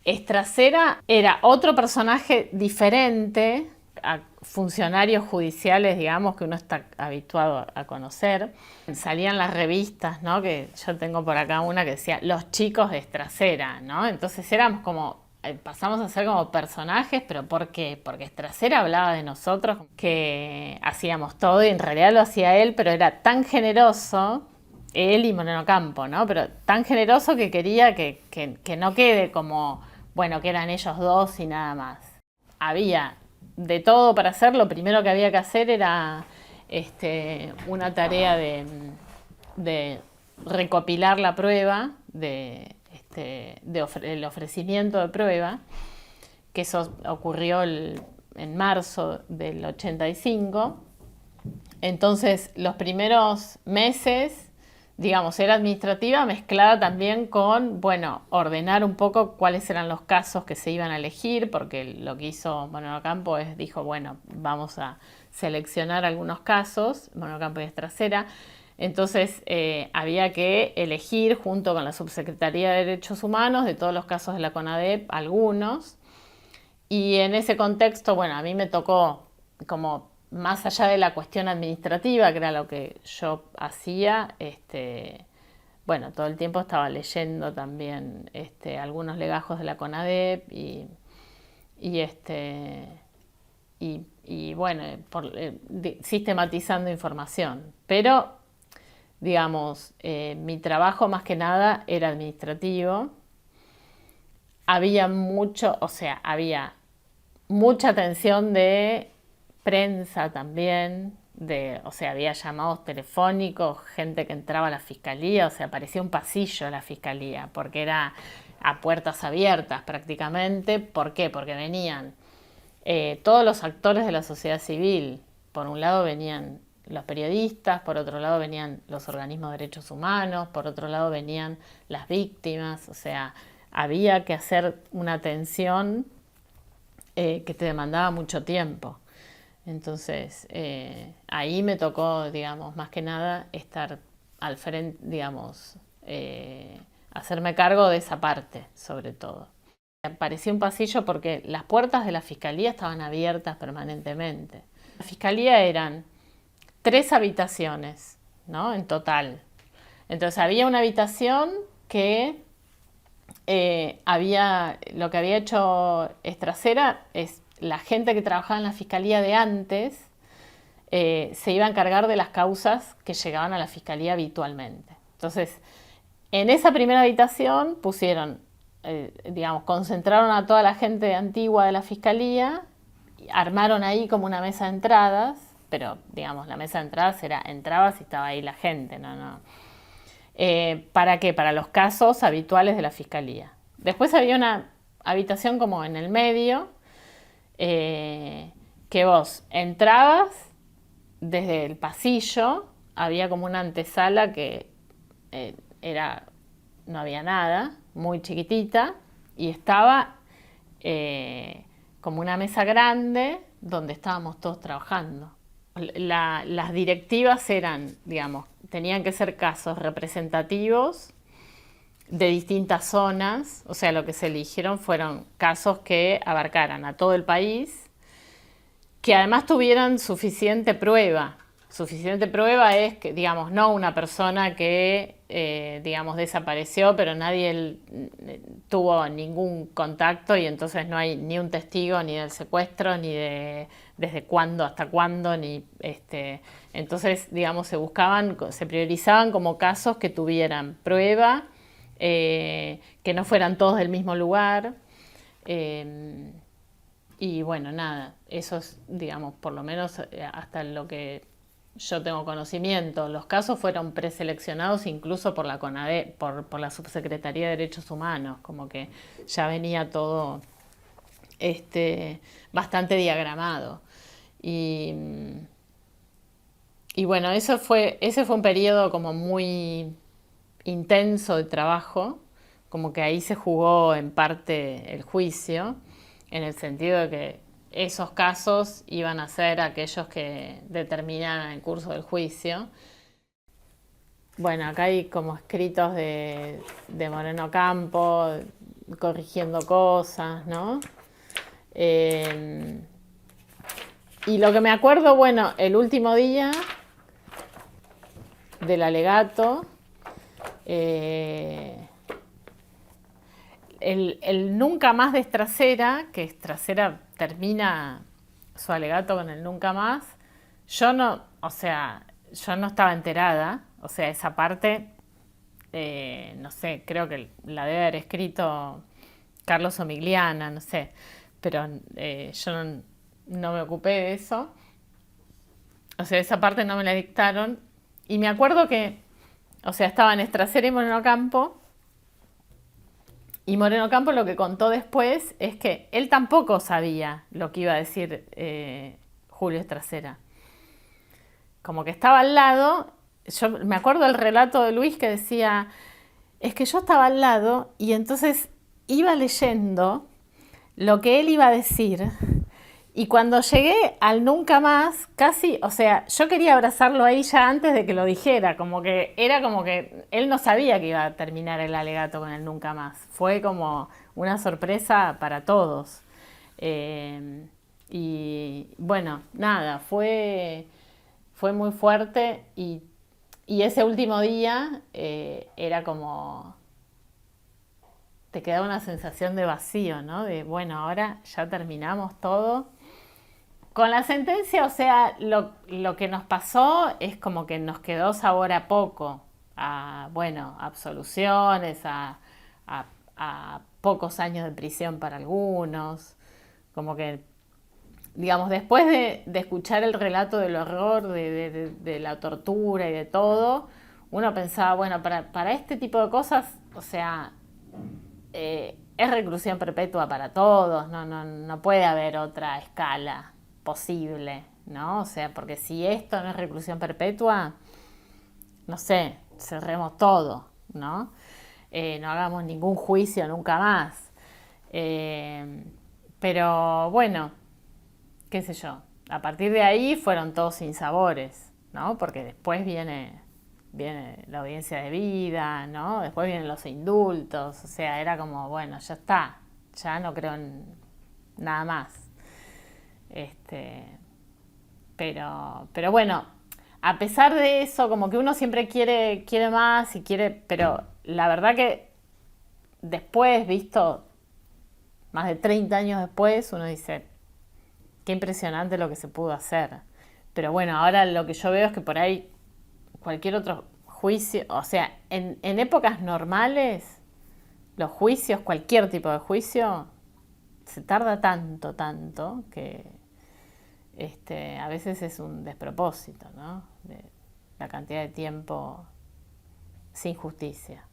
Estracera era otro personaje diferente a funcionarios judiciales, digamos, que uno está habituado a conocer. Salían las revistas, ¿no? Que yo tengo por acá una que decía Los chicos de Estracera, ¿no? Entonces éramos como, pasamos a ser como personajes, pero ¿por qué? Porque Estracera hablaba de nosotros, que hacíamos todo y en realidad lo hacía él, pero era tan generoso, él y Moreno Campo, ¿no? Pero tan generoso que quería que no quede como, bueno, que eran ellos dos y nada más. Había de todo para hacer. Lo primero que había que hacer era una tarea de recopilar la prueba, el ofrecimiento de prueba, que eso ocurrió en marzo del 85. Entonces, los primeros meses, digamos, era administrativa mezclada también con, bueno, ordenar un poco cuáles eran los casos que se iban a elegir, porque lo que hizo Moreno Campo dijo, bueno, vamos a seleccionar algunos casos, Moreno Campo y Estracera. Entonces había que elegir junto con la Subsecretaría de Derechos Humanos de todos los casos de la CONADEP algunos. Y en ese contexto, bueno, a mí me tocó como más allá de la cuestión administrativa, que era lo que yo hacía, bueno, todo el tiempo estaba leyendo también algunos legajos de la CONADEP y, bueno, sistematizando información. Pero, digamos, mi trabajo más que nada era administrativo. Había mucho, o sea, había mucha atención de prensa también, o sea, había llamados telefónicos, gente que entraba a la fiscalía, o sea, parecía un pasillo la fiscalía, porque era a puertas abiertas prácticamente. ¿Por qué? Porque venían todos los actores de la sociedad civil. Por un lado venían los periodistas, por otro lado venían los organismos de derechos humanos, por otro lado venían las víctimas, o sea, había que hacer una atención que te demandaba mucho tiempo. Entonces, ahí me tocó, digamos, más que nada estar al frente, digamos, hacerme cargo de esa parte, sobre todo. Parecía un pasillo porque las puertas de la fiscalía estaban abiertas permanentemente. La fiscalía eran 3 habitaciones, ¿no? En total. Entonces había una habitación que lo que había hecho Estracera es la gente que trabajaba en la fiscalía de antes se iba a encargar de las causas que llegaban a la fiscalía habitualmente. Entonces, en esa primera habitación pusieron, digamos, concentraron a toda la gente antigua de la fiscalía, armaron ahí como una mesa de entradas, pero, digamos, la mesa de entradas era, entrabas y estaba ahí la gente, no. ¿Para qué? Para los casos habituales de la fiscalía. Después había una habitación como en el medio, que vos entrabas desde el pasillo, había como una antesala que no había nada, muy chiquitita, y estaba como una mesa grande donde estábamos todos trabajando. Las directivas eran, digamos, tenían que ser casos representativos de distintas zonas, o sea, lo que se eligieron fueron casos que abarcaran a todo el país, que además tuvieran suficiente prueba. Suficiente prueba es que, digamos, no una persona que, digamos, desapareció, pero nadie tuvo ningún contacto y entonces no hay ni un testigo ni del secuestro, ni de desde cuándo hasta cuándo, ni entonces, digamos, se priorizaban como casos que tuvieran prueba, que no fueran todos del mismo lugar. Y bueno, nada, eso es, digamos, por lo menos hasta lo que yo tengo conocimiento. Los casos fueron preseleccionados incluso por la CONADEP, por la Subsecretaría de Derechos Humanos, como que ya venía todo bastante diagramado. Y, y bueno, ese fue un periodo como muy intenso de trabajo, como que ahí se jugó en parte el juicio, en el sentido de que esos casos iban a ser aquellos que determinaran el curso del juicio. Bueno, acá hay como escritos de Moreno Campo, corrigiendo cosas, ¿no? Eh, y lo que me acuerdo, bueno, el último día del alegato, eh, el nunca más de Estracera, que Estracera termina su alegato con el nunca más, yo no, o sea, yo no estaba enterada, o sea, esa parte, no sé, creo que la debe haber escrito Carlos Omigliana, no sé, pero yo no me ocupé de eso, o sea, esa parte no me la dictaron, y me acuerdo que, o sea, estaba en Estracera y Moreno Campo, y Moreno Campo lo que contó después es que él tampoco sabía lo que iba a decir Julio Estracera. Como que estaba al lado, yo me acuerdo del relato de Luis que decía, es que yo estaba al lado y entonces iba leyendo lo que él iba a decir y cuando llegué al nunca más, casi, o sea, yo quería abrazarlo ahí ya antes de que lo dijera, como que era como que él no sabía que iba a terminar el alegato con el nunca más. Fue como una sorpresa para todos. Y bueno, nada, fue muy fuerte y ese último día era como, te quedaba una sensación de vacío, ¿no? De, bueno, ahora ya terminamos todo. Con la sentencia, o sea, lo que nos pasó es como que nos quedó sabor a poco, a, bueno, absoluciones, a pocos años de prisión para algunos, como que, digamos, después de escuchar el relato del horror, de la tortura y de todo, uno pensaba, bueno, para este tipo de cosas, o sea, es reclusión perpetua para todos, no puede haber otra escala posible, ¿no? O sea, porque si esto no es reclusión perpetua, no sé, cerremos todo, ¿no? No hagamos ningún juicio nunca más. Eh, pero bueno, qué sé yo, a partir de ahí fueron todos sinsabores, ¿no? Porque después viene la audiencia de vida, ¿no? Después vienen los indultos, o sea, era como, bueno, ya está, ya no creo en nada más. Este, pero bueno, a pesar de eso, como que uno siempre quiere más y quiere, pero la verdad que después, visto más de 30 años después, uno dice, qué impresionante lo que se pudo hacer. Pero bueno, ahora lo que yo veo es que por ahí cualquier otro juicio, o sea, en épocas normales, los juicios, cualquier tipo de juicio, se tarda tanto que a veces es un despropósito, ¿no? De la cantidad de tiempo sin justicia.